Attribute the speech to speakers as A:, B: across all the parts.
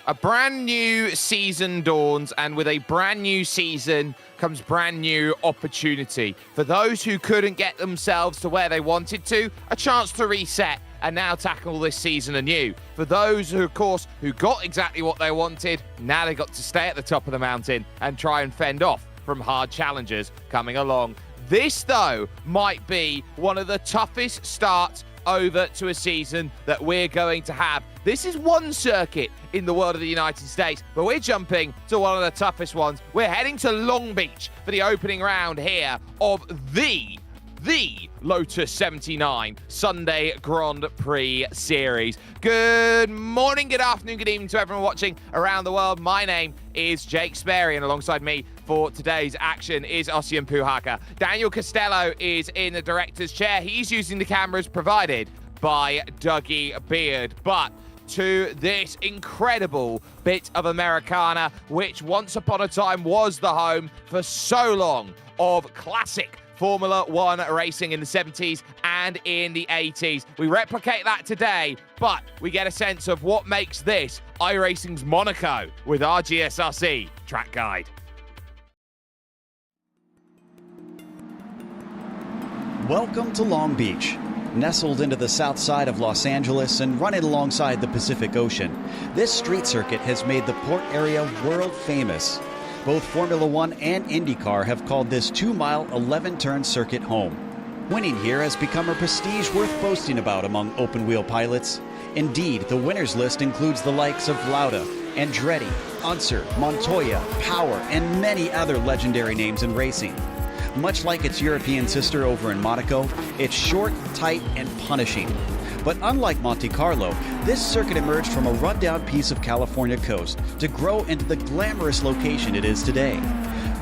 A: A brand new season dawns, and with a brand new season comes brand new opportunity. For those who couldn't get themselves to where they wanted to, a chance to reset and now tackle this season anew. For those who, of course, who got exactly what they wanted, now they got to stay at the top of the mountain and try and fend off from hard challengers coming along. This, though, might be one of the toughest starts over to a season that we're going to have. This is one circuit in the world of the United States, but we're jumping to one of the toughest ones. We're heading to Long Beach for the opening round here of the Lotus 79 Sunday Grand Prix Series. Good morning, good afternoon, good evening to everyone watching around the world. My name is Jake Sperry, and alongside me for today's action is Ossian Puhaka. Daniel Costello is in the director's chair. He's using the cameras provided by Dougie Beard. But to this incredible bit of Americana, which once upon a time was the home for so long of classic Formula One racing in the 70s and in the 80s. We replicate that today, but we get a sense of what makes this iRacing's Monaco with our GSRC track guide.
B: Welcome to Long Beach. Nestled into the south side of Los Angeles and running alongside the Pacific Ocean, this street circuit has made the port area world famous. Both Formula One and IndyCar have called this 2-mile, 11-turn circuit home. Winning here has become a prestige worth boasting about among open-wheel pilots. Indeed, the winners list includes the likes of Lauda, Andretti, Unser, Montoya, Power, and many other legendary names in racing. Much like its European sister over in Monaco, it's short, tight, and punishing. But unlike Monte Carlo, this circuit emerged from a rundown piece of California coast to grow into the glamorous location it is today.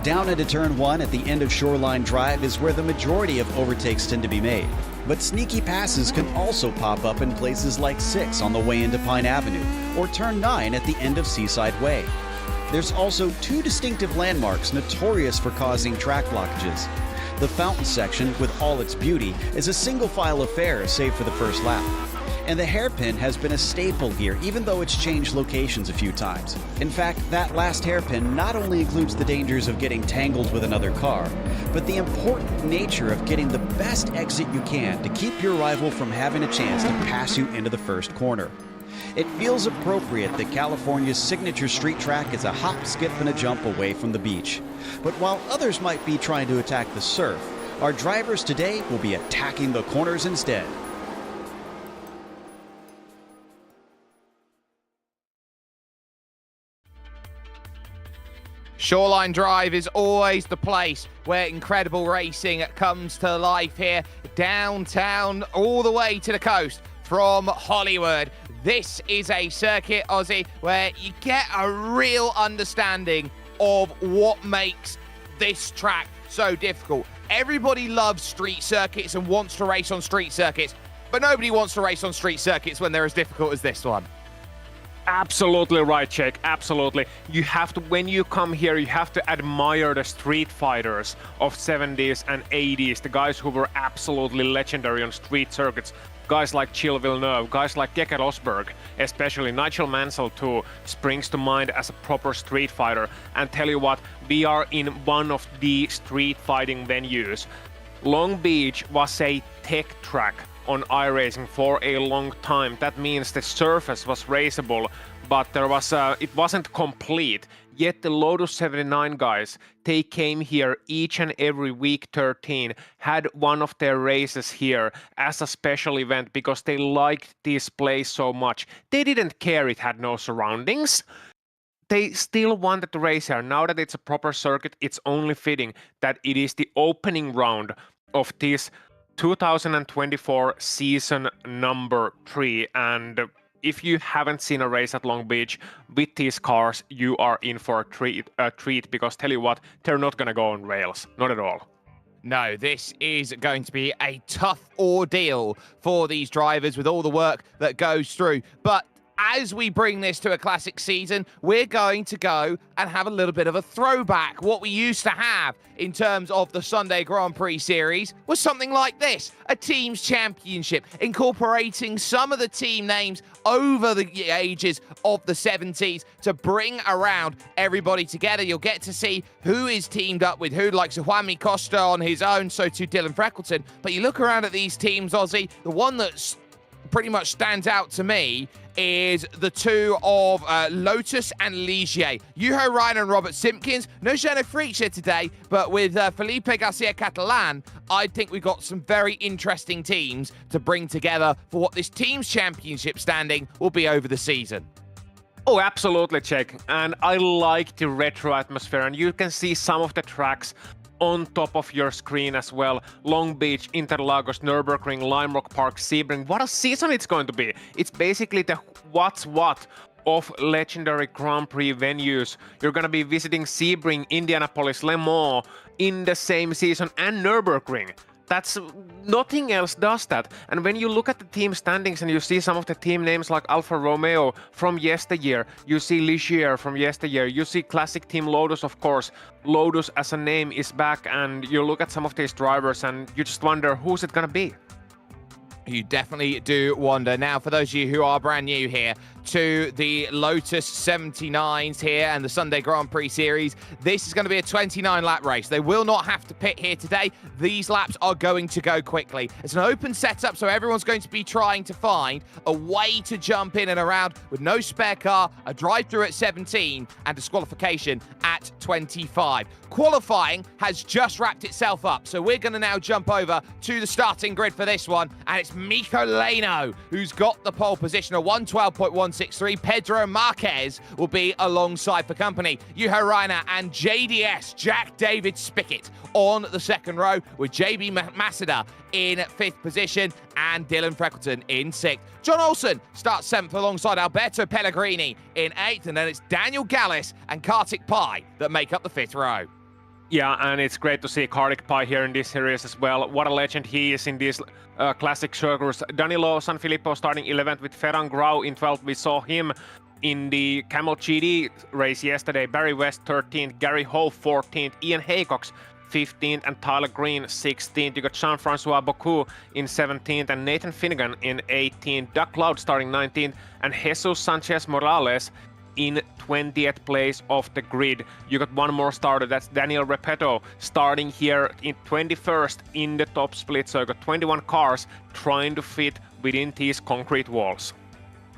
B: Down into Turn 1 at the end of Shoreline Drive is where the majority of overtakes tend to be made. But sneaky passes can also pop up in places like 6 on the way into Pine Avenue, or Turn 9 at the end of Seaside Way. There's also 2 distinctive landmarks notorious for causing track blockages. The fountain section, with all its beauty, is a single-file affair save for the first lap. And the hairpin has been a staple here, even though it's changed locations a few times. In fact, that last hairpin not only includes the dangers of getting tangled with another car, but the important nature of getting the best exit you can to keep your rival from having a chance to pass you into the first corner. It feels appropriate that California's signature street track is a hop, skip, and a jump away from the beach. But while others might be trying to attack the surf, our drivers today will be attacking the corners instead.
A: Shoreline Drive is always the place where incredible racing comes to life here. Downtown, all the way to the coast from Hollywood. This is a circuit, Aussie, where you get a real understanding of what makes this track so difficult. Everybody loves street circuits and wants to race on street circuits, but nobody wants to race on street circuits when they're as difficult as this one.
C: Absolutely right, Jake. Absolutely. You have to, when you come here, you have to admire the street fighters of 70s and 80s, the guys who were absolutely legendary on street circuits. Guys like Gilles Villeneuve, guys like Keke Rosberg, especially Nigel Mansell too, springs to mind as a proper street fighter. And tell you what, we are in one of the street fighting venues. Long Beach was a tech track on iRacing for a long time. That means the surface was raceable, but it wasn't complete. Yet the Lotus 79 guys, they came here each and every week 13, had one of their races here as a special event because they liked this place so much. They didn't care it had no surroundings. They still wanted to race here. Now that it's a proper circuit, it's only fitting that it is the opening round of this 2024 season number 3. And if you haven't seen a race at Long Beach with these cars, you are in for a treat because tell you what, they're not going to go on rails. Not at all.
A: No, this is going to be a tough ordeal for these drivers with all the work that goes through. But as we bring this to a classic season, we're going to go and have a little bit of a throwback. What we used to have in terms of the Sunday Grand Prix series was something like this, a team's championship, incorporating some of the team names over the ages of the 70s to bring around everybody together. You'll get to see who is teamed up with who, like Juanmi Costa on his own, so too Dylan Freckleton. But you look around at these teams, Ozzy, the one that's pretty much stands out to me is the two of Lotus and Ligier. Juho Ryan and Robert Simpkins. No Jean Fritzsche today, but with Felipe Garcia Catalan, I think we've got some very interesting teams to bring together for what this team's championship standing will be over the season.
C: Oh, absolutely, Czech. And I like the retro atmosphere, and you can see some of the tracks on top of your screen as well. Long Beach, Interlagos, Nürburgring, Lime Rock Park, Sebring. What a season it's going to be. It's basically the what's what of legendary Grand Prix venues. You're going to be visiting Sebring, Indianapolis, Le Mans in the same season, and Nürburgring. That's nothing else does that. And when you look at the team standings and you see some of the team names like Alfa Romeo from yesteryear, you see Ligier from yesteryear, you see classic team Lotus, of course. Lotus as a name is back, and you look at some of these drivers and you just wonder, who's it gonna be?
A: You definitely do wonder. Now, for those of you who are brand new here to the Lotus 79s here and the Sunday Grand Prix Series, this is going to be a 29-lap race. They will not have to pit here today. These laps are going to go quickly. It's an open setup, so everyone's going to be trying to find a way to jump in and around with no spare car, a drive-through at 17, and disqualification at 25. Qualifying has just wrapped itself up, so we're going to now jump over to the starting grid for this one, and it's Mikko Leino who's got the pole position, a 112.163. Pedro Marquez will be alongside for company. Juho Reiner and JDS, Jack David Spickett, on the second row, with JB Masada in 5th position and Dylan Freckleton in 6th. John Olsen starts 7th alongside Alberto Pellegrini in 8th, and then it's Daniel Gallis and Kartik Pai that make up the 5th row.
C: Yeah, and it's great to see Kartik Pai here in this series as well. What a legend he is in these classic circles. Danilo Sanfilippo starting 11th with Ferran Grau in 12th. We saw him in the Camel GD race yesterday. Barry West 13th, Gary Howe 14th, Ian Haycox 15th, and Tyler Green 16th. You got Jean-Francois Bocou in 17th and Nathan Finnegan in 18th. Doug Cloud starting 19th and Jesus Sanchez Morales in 20th place of the grid. You got one more starter, that's Daniel Repetto, starting here in 21st in the top split. So you got 21 cars trying to fit within these concrete walls.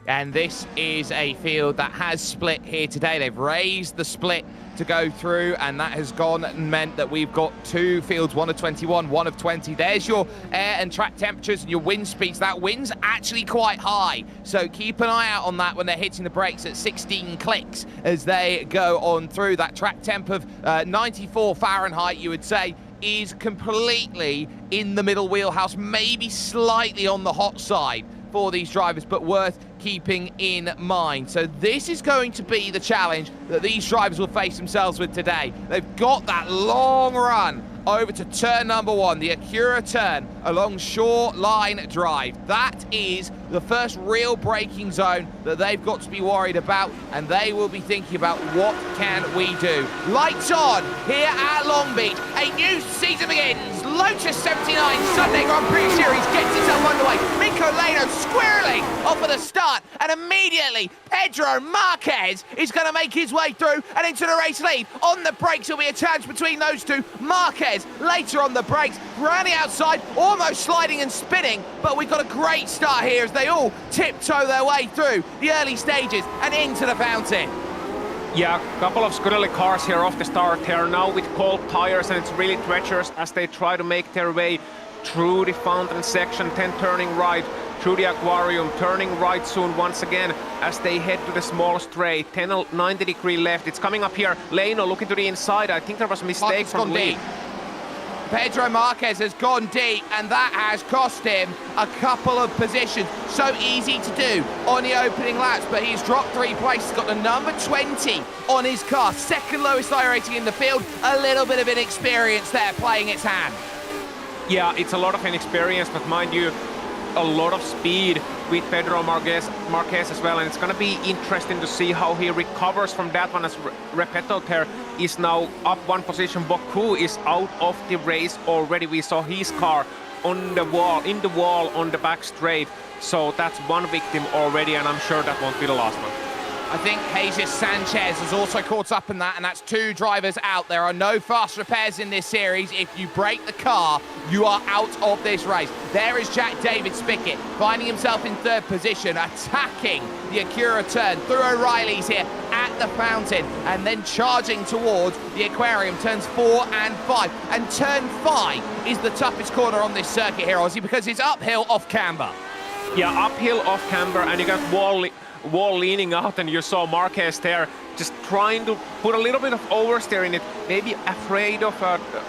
A: And this is a field that has split here today. They've raised the split to go through, and that has gone and meant that we've got two fields, one of 21, one of 20. There's your air and track temperatures and your wind speeds. That wind's actually quite high, so keep an eye out on that when they're hitting the brakes at 16 clicks as they go on through. That track temp of 94 Fahrenheit, you would say, is completely in the middle wheelhouse, maybe slightly on the hot side for these drivers, but worth keeping in mind. So this is going to be the challenge that these drivers will face themselves with today. They've got that long run over to turn number 1, the Acura turn along Shore Line Drive. That is the first real braking zone that they've got to be worried about, and they will be thinking about what can we do. Lights on here at Long Beach. A new season begins. Lotus 79 Sunday Grand Prix Series gets itself underway. Mikko Leino squirreling off at the start, and immediately Pedro Marquez is going to make his way through and into the race lead. On the brakes, there'll be a challenge between those two. Marquez later on the brakes, Ronnie outside, almost sliding and spinning, but we've got a great start here as they all tiptoe their way through the early stages and into the fountain.
C: Yeah, a couple of Scudery cars here off the start here now with cold tires, and it's really treacherous as they try to make their way through the fountain section. 10 turning right through the aquarium, turning right soon once again as they head to the small straight. 90-degree left. It's coming up here. Leino looking to the inside. I think there was a mistake from Lee.
A: Pedro Marquez has gone deep, and that has cost him a couple of positions. So easy to do on the opening laps, but he's dropped 3 places. Got the number 20 on his car, second lowest iRacing in the field. A little bit of inexperience there playing its hand.
C: Yeah, it's a lot of inexperience, but mind you, a lot of speed with Pedro Marquez as well, and it's going to be interesting to see how he recovers from that one, as Repetoter is now up one position. Baku is out of the race already. We saw his car on the wall on the back straight, so that's one victim already, and I'm sure that won't be the last one.
A: I think Jesus Sanchez has also caught up in that, and that's 2 drivers out. There are no fast repairs in this series. If you break the car, you are out of this race. There is Jack David Spickett, finding himself in 3rd position, attacking the Acura turn through O'Reilly's here at the fountain, and then charging towards the aquarium, turns 4 and 5. And turn 5 is the toughest corner on this circuit here, Ozzy, because it's uphill off camber.
C: Yeah, uphill off camber, and you got wall leaning out, and you saw Marquez there just trying to put a little bit of oversteer in it, maybe afraid of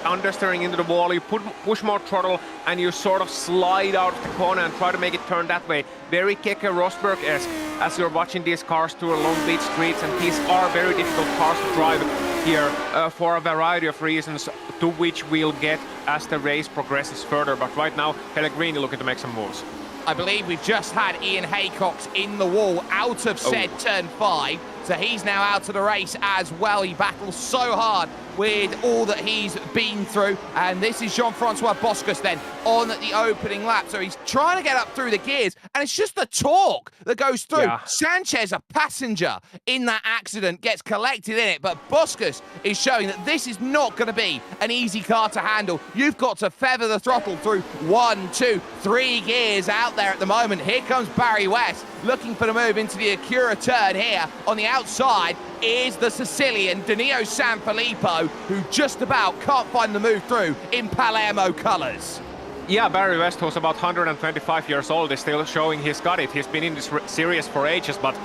C: understeering into the wall. You push more throttle and you sort of slide out of the corner and try to make it turn that way. Very Keke Rosberg-esque as you're watching these cars through Long Beach streets, and these are very difficult cars to drive here for a variety of reasons, to which we'll get as the race progresses further. But right now, Pellegrini looking to make some moves.
A: I believe we've just had Ian Haycox in the wall out of said turn 5, so he's now out of the race as well. He battles so hard with all that he's been through, and this is Jean-Francois Boscus then on the opening lap, so he's trying to get up through the gears, and it's just the torque that goes through.
C: Yeah.
A: Sanchez, a passenger in that accident, gets collected in it, but Boscus is showing that this is not going to be an easy car to handle. You've got to feather the throttle through 1, 2, 3 gears out there at the moment. Here comes Barry West looking for the move into the Acura turn here. On the outside is the Sicilian Danilo Sanfilippo, who just about can't find the move through in Palermo colours.
C: Yeah, Barry West, who's about 125 years old, is still showing he's got it. He's been in this series for ages, but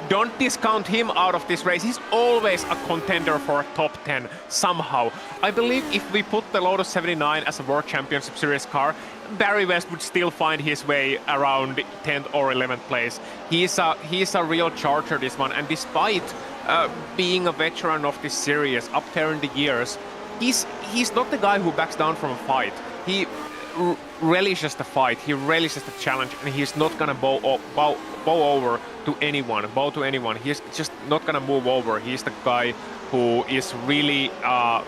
C: don't discount him out of this race. He's always a contender for a top 10 somehow. I believe if we put the Lotus 79 as a World Championship Series car, Barry West would still find his way around 10th or 11th place. He's a real charger, this one, and despite being a veteran of this series up there in the years, he's not the guy who backs down from a fight. He relishes the fight, he relishes the challenge, and he's not gonna bow to anyone. He's just not gonna move over. He's the guy who is really a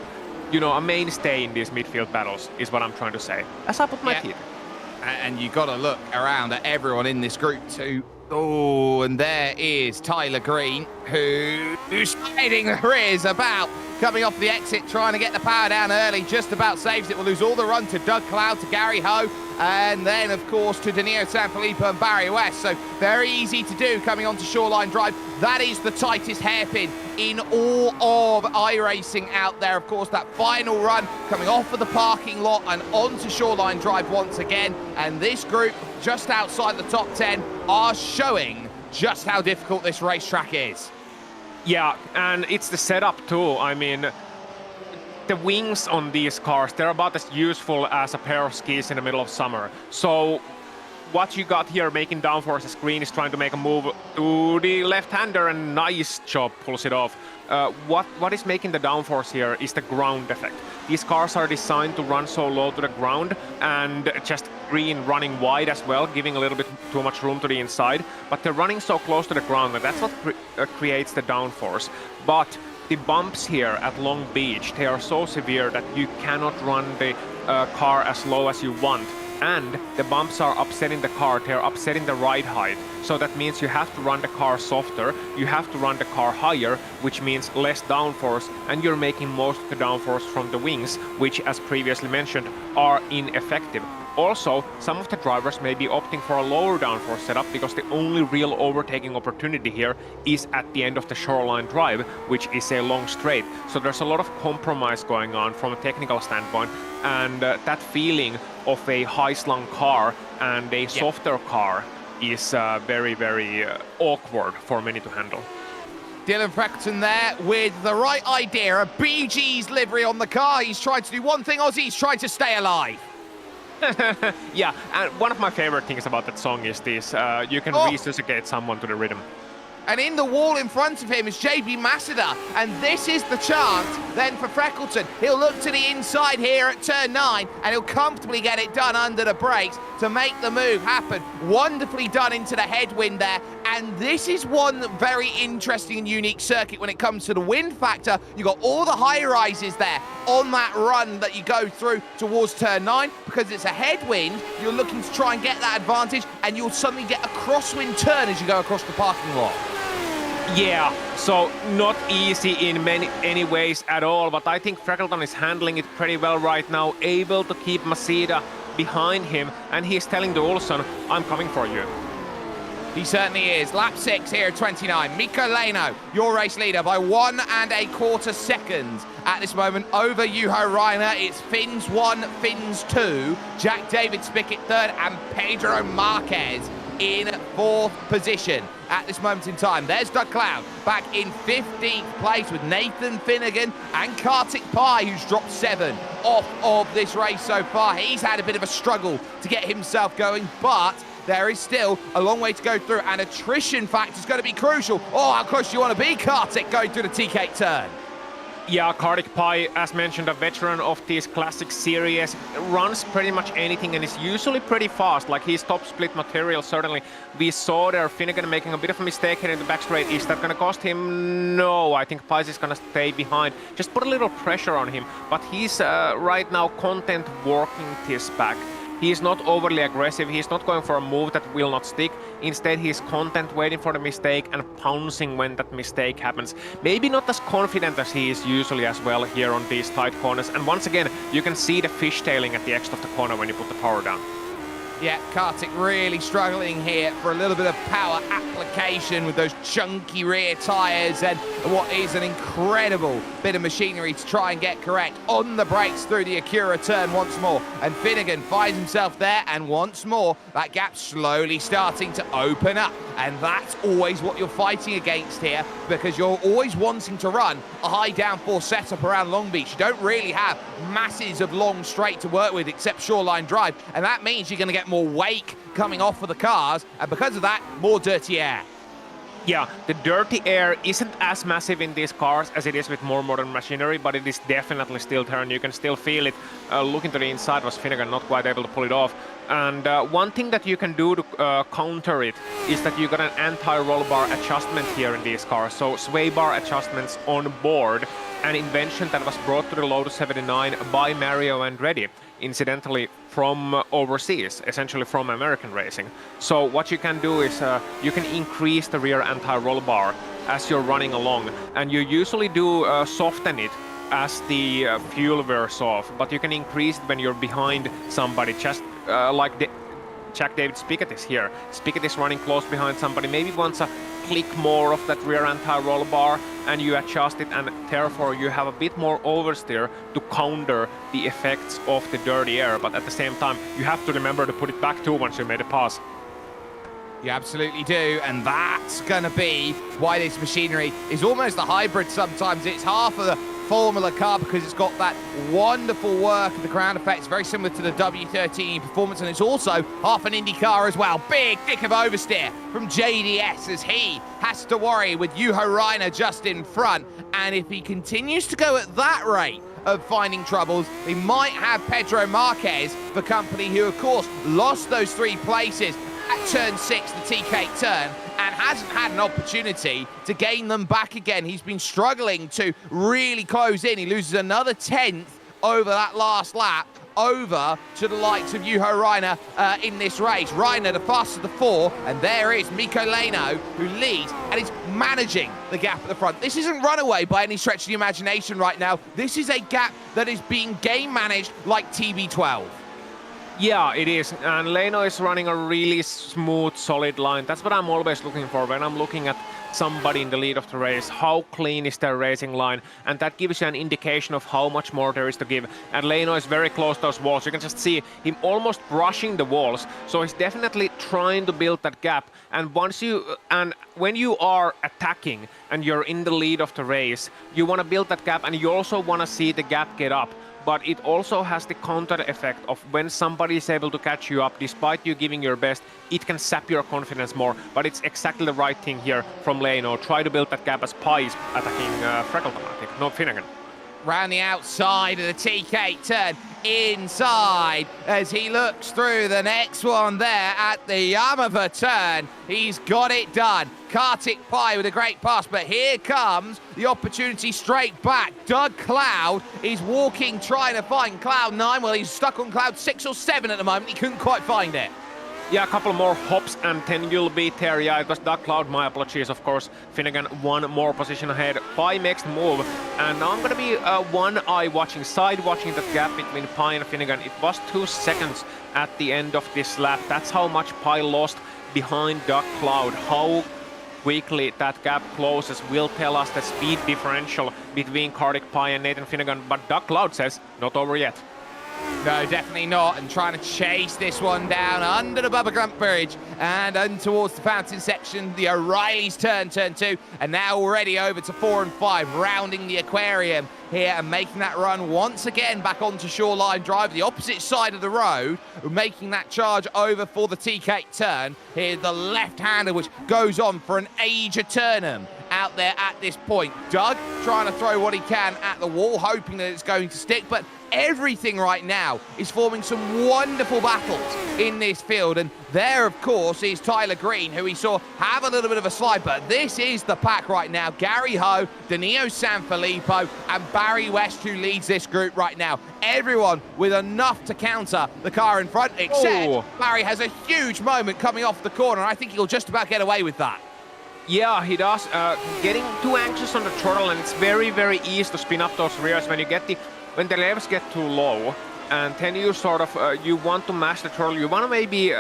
C: mainstay in these midfield battles, is what I'm trying to say, as I put my teeth.
A: And you got to look around at everyone in this group too. Oh, and there is Tyler Green, who's sliding the rears about, coming off the exit, trying to get the power down early, just about saves it. Will lose all the run to Doug Cloud, to Gary Ho, and then, of course, to Danilo Sanfilippo and Barry West. So very easy to do coming onto Shoreline Drive. That is the tightest hairpin in all of iRacing out there. Of course, that final run coming off of the parking lot and onto Shoreline Drive once again. And this group, just outside the top 10, are showing just how difficult this racetrack is.
C: Yeah, and it's the setup too. I mean, the wings on these cars, they're about as useful as a pair of skis in the middle of summer. So what you got here making downforce, Green is trying to make a move to the left-hander, and nice job, pulls it off. What is making the downforce here is the ground effect. These cars are designed to run so low to the ground, and just Green running wide as well, giving a little bit too much room to the inside, but they're running so close to the ground that that's what creates the downforce. But the bumps here at Long Beach, they are so severe that you cannot run the car as low as you want. And the bumps are upsetting the car, they're upsetting the ride height. So that means you have to run the car softer, you have to run the car higher, which means less downforce, and you're making most of the downforce from the wings, which, as previously mentioned, are ineffective. Also, some of the drivers may be opting for a lower downforce setup because the only real overtaking opportunity here is at the end of the Shoreline Drive, which is a long straight. So there's a lot of compromise going on from a technical standpoint, and that feeling of a high-slung car and a softer car is very, very awkward for many to handle.
A: Dylan Freckleton there with the right idea, a BG's livery on the car. He's tried to do one thing, Ozzy, he's tried to stay alive.
C: Yeah, and one of my favorite things about that song is this, you can resuscitate someone to the rhythm.
A: And in the wall in front of him is JB Masada. And this is the chance then for Freckleton. He'll look to the inside here at turn 9, and he'll comfortably get it done under the brakes to make the move happen. Wonderfully done into the headwind there. And this is one very interesting and unique circuit when it comes to the wind factor. You've got all the high rises there on that run that you go through towards turn 9. Because it's a headwind, you're looking to try and get that advantage, and you'll suddenly get a crosswind turn as you go across the parking lot.
C: Yeah, so not easy in any ways at all, but I think Freckleton is handling it pretty well right now, able to keep Masida behind him, and he's telling the Olsen, I'm coming for you.
A: He certainly is. Lap 6 here at 29. Mikko Leino, your race leader by 1¼ seconds at this moment over Juho Reiner. It's Finns 1, Finns 2, Jack David Spickett 3rd, and Pedro Marquez in 4th position at this moment in time. There's Doug Cloud back in 15th place with Nathan Finnegan and Kartik Pai, who's dropped 7 off of this race so far. He's had a bit of a struggle to get himself going, but there is still a long way to go through, and attrition factor is going to be crucial. Oh, how close do you want to be, Kartik, going through the T-Gate turn?
C: Yeah, Kartik Pai, as mentioned, a veteran of these classic series, runs pretty much anything and is usually pretty fast. Like, he's top split material, certainly. We saw there Finnegan making a bit of a mistake here in the back straight. Is that going to cost him? No, I think Pai is going to stay behind. Just put a little pressure on him. But he's right now content working this back. He's not overly aggressive, he's not going for a move that will not stick. Instead, he's content waiting for the mistake and pouncing when that mistake happens. Maybe not as confident as he is usually as well here on these tight corners. And once again, you can see the fishtailing at the exit of the corner when you put the power down.
A: Yeah, Kartik really struggling here for a little bit of power application with those chunky rear tyres and what is an incredible bit of machinery to try and get correct on the brakes through the Acura turn once more. And Finnegan finds himself there, and once more, that gap slowly starting to open up. And that's always what you're fighting against here, because you're always wanting to run a high downforce setup around Long Beach. You don't really have masses of long straight to work with except Shoreline Drive, and that means you're going to get more wake coming off of the cars, and because of that, more dirty air.
C: Yeah, the dirty air isn't as massive in these cars as it is with more modern machinery, but it is definitely still there, and you can still feel it. Looking to the inside was Finnegan not quite able to pull it off. And one thing that you can do to counter it is that you got an anti-roll bar adjustment here in these cars. So sway bar adjustments on board, an invention that was brought to the Lotus 79 by Mario Andretti, incidentally from overseas, essentially from American racing. So what you can do is you can increase the rear anti-roll bar as you're running along, and you usually do soften it as the fuel wears off, but you can increase it when you're behind somebody, just like the Jack David Spickett is here. Spickett is running close behind somebody, maybe wants a click more of that rear anti-roll bar, and you adjust it, and therefore you have a bit more oversteer to counter the effects of the dirty air, but at the same time you have to remember to put it back too once you made a pass.
A: You absolutely do, and that's going to be why this machinery is almost a hybrid sometimes. It's half of the Formula car because it's got that wonderful work of the ground effects, very similar to the W13 performance, and it's also half an Indy car as well. Big dick of oversteer from JDS as he has to worry with Juho Reiner just in front, and if he continues to go at that rate of finding troubles, he might have Pedro Marquez for company, who of course lost those 3 places at turn 6, the TK turn, and hasn't had an opportunity to gain them back again. He's been struggling to really close in. He loses another 10th over that last lap, over to the likes of Juho Reiner in this race. Reiner, the fastest of the 4, and there is Mikko Leino, who leads and is managing the gap at the front. This isn't runaway by any stretch of the imagination right now. This is a gap that is being game managed like TB12.
C: Yeah, it is, and Leino is running a really smooth, solid line. That's what I'm always looking for when I'm looking at somebody in the lead of the race. How clean is their racing line? And that gives you an indication of how much more there is to give. And Leino is very close to those walls. You can just see him almost brushing the walls. So he's definitely trying to build that gap. And when you are attacking and you're in the lead of the race, you want to build that gap, and you also want to see the gap get up. but it also has the counter effect of when somebody is able to catch you up despite you giving your best, it can sap your confidence more. But it's exactly the right thing here from Leno. Try to build that gap as Prix is attacking Freckleton, I think. No, Finnegan.
A: Round the outside of the TK turn, inside as he looks through the next one there at the Yamava turn. He's got it done. Kartik Pai with a great pass, but here comes the opportunity straight back. Doug Cloud is walking, trying to find Cloud 9. Well, he's stuck on Cloud 6 or 7 at the moment. He couldn't quite find it.
C: Yeah, a couple more hops and then you'll be there. Yeah, it was Doug Cloud, my apologies, of course. Finnegan one more position ahead. Pai makes the move, and now I'm gonna be one eye watching, side watching that gap between Pai and Finnegan. It was 2 seconds at the end of this lap. That's how much Pai lost behind Doug Cloud. How quickly that gap closes will tell us the speed differential between Kartik Pai and Nathan Finnegan, but Doug Cloud says, not over yet.
A: No, definitely not, and trying to chase this one down under the Bubba Grump Bridge and on towards the fountain section. The O'Reilly's turn 2, and now already over to 4 and 5, rounding the aquarium here and making that run once again back onto Shoreline Drive, the opposite side of the road, making that charge over for the TK turn. Here's the left-hander, which goes on for an age eternum out there at this point. Doug trying to throw what he can at the wall, hoping that it's going to stick, but everything right now is forming some wonderful battles in this field, and there of course is Tyler Green, who we saw have a little bit of a slide, but this is the pack right now. Gary Ho, Danilo Sanfilippo and Barry West, who leads this group right now. Everyone with enough to counter the car in front, except Barry has a huge moment coming off the corner. I think he'll just about get away with that.
C: Yeah, he does. Getting too anxious on the throttle, and it's very, very easy to spin up those rears when the revs get too low, and then you sort of, you want to mash the throttle. You want to maybe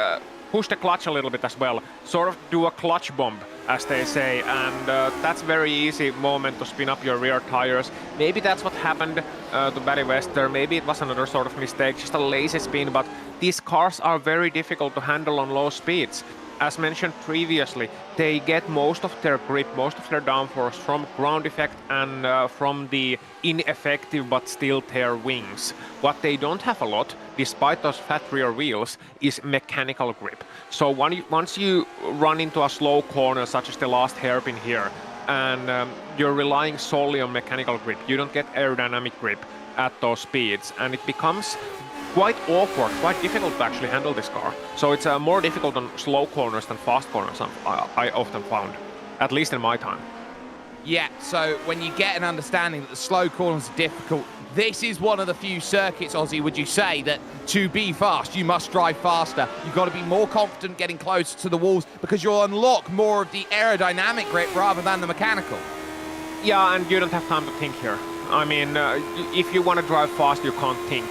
C: push the clutch a little bit as well, sort of do a clutch bomb, as they say, and that's very easy moment to spin up your rear tires. Maybe that's what happened to Barry West there. Maybe it was another sort of mistake, just a lazy spin, but these cars are very difficult to handle on low speeds. As mentioned previously, they get most of their grip, most of their downforce from ground effect and from the ineffective but still their wings. What they don't have a lot, despite those fat rear wheels, is mechanical grip. So once you run into a slow corner, such as the last hairpin here, and you're relying solely on mechanical grip, you don't get aerodynamic grip at those speeds, and it becomes quite awkward, quite difficult to actually handle this car. So it's more difficult on slow corners than fast corners, I often found, at least in my time.
A: Yeah, so when you get an understanding that the slow corners are difficult, this is one of the few circuits, Ozzy, would you say, that to be fast, you must drive faster. You've got to be more confident getting closer to the walls because you'll unlock more of the aerodynamic grip rather than the mechanical.
C: Yeah, and you don't have time to think here. I mean, if you want to drive fast, you can't think.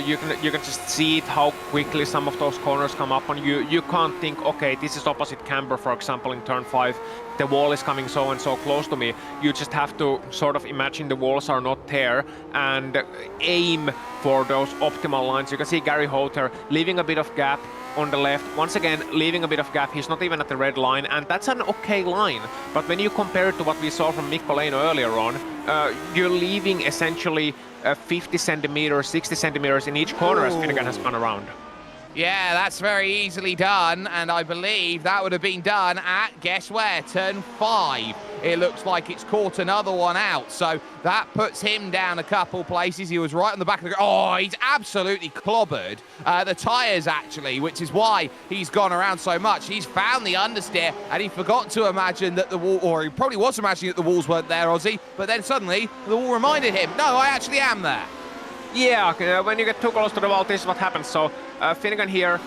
C: You can just see it, how quickly some of those corners come up on you. You can't think, okay, this is opposite camber, for example, in turn 5. The wall is coming so and so close to me. You just have to sort of imagine the walls are not there and aim for those optimal lines. You can see Gary Hoter leaving a bit of gap on the left. Once again, leaving a bit of gap. He's not even at the red line, and that's an okay line. But when you compare it to what we saw from Mikko Leino earlier on, you're leaving essentially 50 centimeters, 60 centimeters in each corner as Finnegan has gone around.
A: Yeah, that's very easily done, and I believe that would have been done at, guess where, turn 5. It looks like it's caught another one out, so that puts him down a couple places. He was right on the back of the... Oh, he's absolutely clobbered the tyres, actually, which is why he's gone around so much. He's found the understeer, and he forgot to imagine that the wall... Or he probably was imagining that the walls weren't there, Ozzy, but then suddenly the wall reminded him, no, I actually am there.
C: Yeah, when you get too close to the wall, this is what happens. So Finnegan here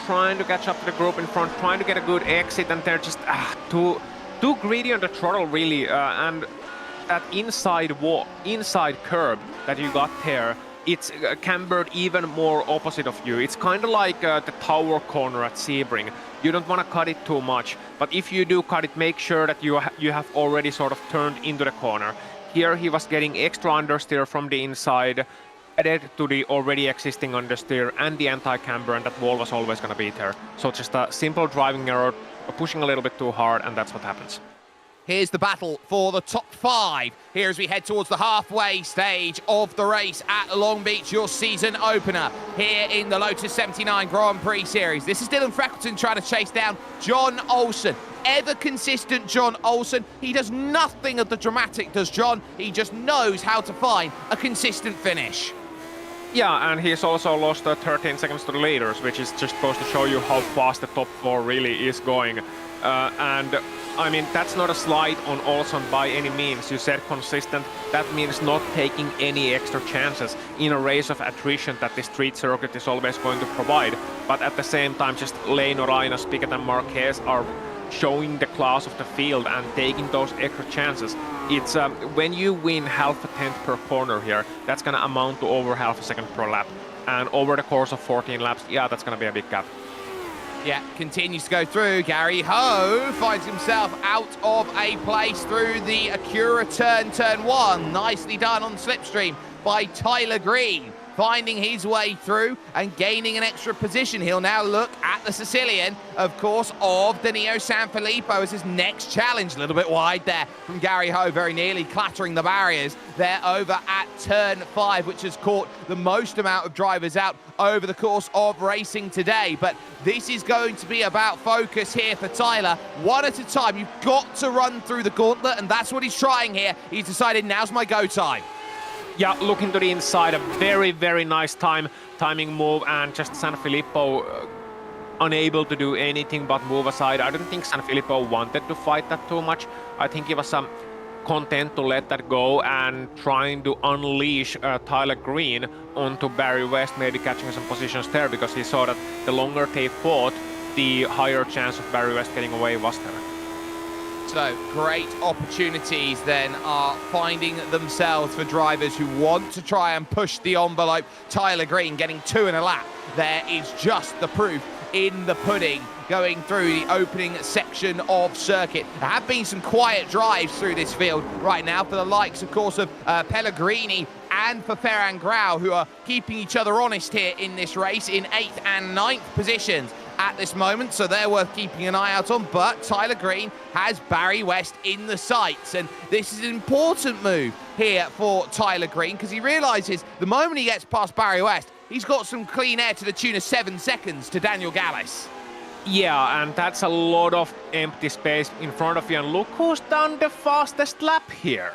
C: trying to catch up to the group in front, trying to get a good exit, and they're just too greedy on the throttle, really. And that inside curb that you got there, it's cambered even more opposite of you. It's kind of like the tower corner at Sebring. You don't want to cut it too much, but if you do cut it, make sure that you have already sort of turned into the corner. Here he was getting extra understeer from the inside, added to the already existing understeer and the anti-camber, and that wall was always going to be there. So just a simple driving error, pushing a little bit too hard, and that's what happens.
A: Here's the battle for the top 5. Here as we head towards the halfway stage of the race at Long Beach, your season opener here in the Lotus 79 Grand Prix Series. This is Dylan Freckleton trying to chase down John Olsen. Ever consistent John Olsen. He does nothing of the dramatic, does John. He just knows how to find a consistent finish.
C: Yeah, and he's also lost 13 seconds to the leaders, which is just supposed to show you how fast the top 4 really is going. And I mean, that's not a slight on Olsen by any means. You said consistent. That means not taking any extra chances in a race of attrition that the street circuit is always going to provide. But at the same time, just Leno, Raina, Spiket and Marquez are showing the class of the field and taking those extra chances. It's when you win half a tenth per corner here, that's going to amount to over half a second per lap. And over the course of 14 laps, yeah, that's going to be a big gap.
A: Yeah, continues to go through. Gary Ho finds himself out of a place through the Acura turn 1. Nicely done on slipstream by Tyler Green, finding his way through and gaining an extra position. He'll now look at the Sicilian, of course, of Danilo Sanfilippo as his next challenge. A little bit wide there from Gary Ho, very nearly clattering the barriers there over at turn 5, which has caught the most amount of drivers out over the course of racing today. But this is going to be about focus here for Tyler. One at a time. You've got to run through the gauntlet, and that's what he's trying here. He's decided now's my go time.
C: Yeah, looking to the inside, a very, very nice timing move, and just Sanfilippo unable to do anything but move aside. I don't think Sanfilippo wanted to fight that too much. I think he was content to let that go and trying to unleash Tyler Green onto Barry West, maybe catching some positions there, because he saw that the longer they fought, the higher chance of Barry West getting away was there.
A: So great opportunities then are finding themselves for drivers who want to try and push the envelope. Tyler Green getting 2 in a lap. There is just the proof in the pudding going through the opening section of circuit. There have been some quiet drives through this field right now for the likes, of course, of Pellegrini and for Ferran Grau, who are keeping each other honest here in this race in 8th and 9th positions at this moment, so they're worth keeping an eye out on. But Tyler Green has Barry West in the sights, and this is an important move here for Tyler Green, because he realizes the moment he gets past Barry West, he's got some clean air to the tune of 7 seconds to Daniel Gallis.
C: Yeah, and that's a lot of empty space in front of you, and look who's done the fastest lap here.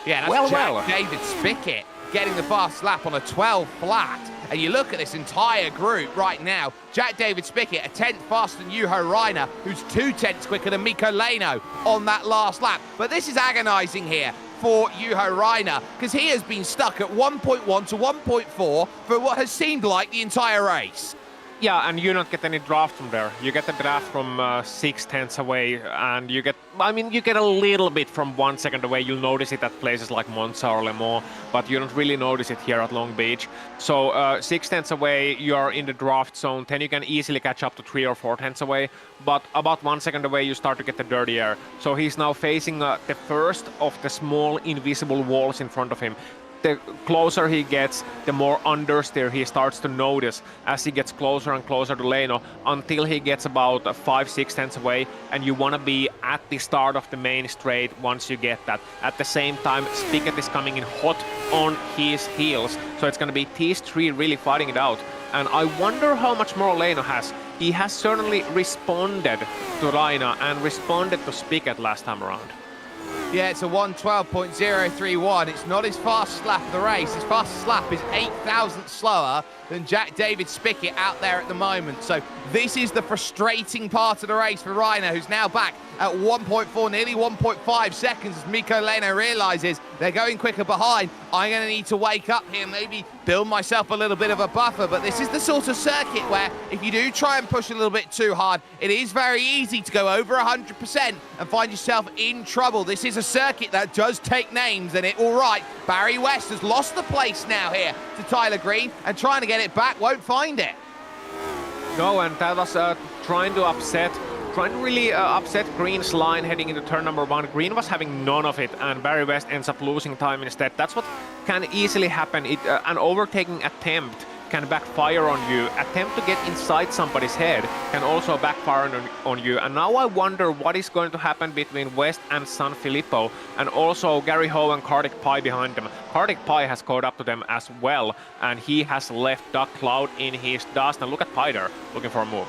A: Yeah, that's Jack David Spicket getting the fast lap on a 12 flat. And you look at this entire group right now. Jack David Spicket, a 10th faster than Juho Rainer, who's 2/10 quicker than Mikko Leno on that last lap. But this is agonizing here for Juho Rainer, because he has been stuck at 1.1 to 1.4 for what has seemed like the entire race.
C: Yeah, and you don't get any draft from there. You get the draft from 6/10 away, and you get a little bit from 1 second away. You'll notice it at places like Monza or Le Mans, but you don't really notice it here at Long Beach. So 6/10 away, you're in the draft zone. Then you can easily catch up to 3 or 4/10 away, but about 1 second away, you start to get the dirty air. So he's now facing the first of the small invisible walls in front of him. The closer he gets, the more understeer he starts to notice as he gets closer and closer to Leno, until he gets about 5-6 tenths away, and you want to be at the start of the main straight once you get that. At the same time, Spiket is coming in hot on his heels, so it's going to be these 3 really fighting it out. And I wonder how much more Leno has. He has certainly responded to Raina and responded to Spiket last time around.
A: Yeah, it's a 1:12.031. It's not his fastest lap of the race. His fastest lap is 8 thousandths slower than Jack David Spicket out there at the moment. So this is the frustrating part of the race for Rainer, who's now back at 1.4, nearly 1.5 seconds as Mikko Leno realizes they're going quicker behind. I'm going to need to wake up here, maybe build myself a little bit of a buffer. But this is the sort of circuit where if you do try and push a little bit too hard, it is very easy to go over 100% and find yourself in trouble. This is a circuit that does take names, and all right, Barry West has lost the place now here to Tyler Green, and trying to get it back, won't find it.
C: No, and that was trying to really upset Green's line heading into turn number 1. Green was having none of it, and Barry West ends up losing time instead. That's what can easily happen. An overtaking attempt can backfire on you. Attempt to get inside somebody's head can also backfire on you. And now I wonder what is going to happen between West and San Filippo, and also Gary Ho and Kartik Pai behind them. Kartik Pai has caught up to them as well, and he has left Duck Cloud in his dust. And look at Pai there, looking for a move.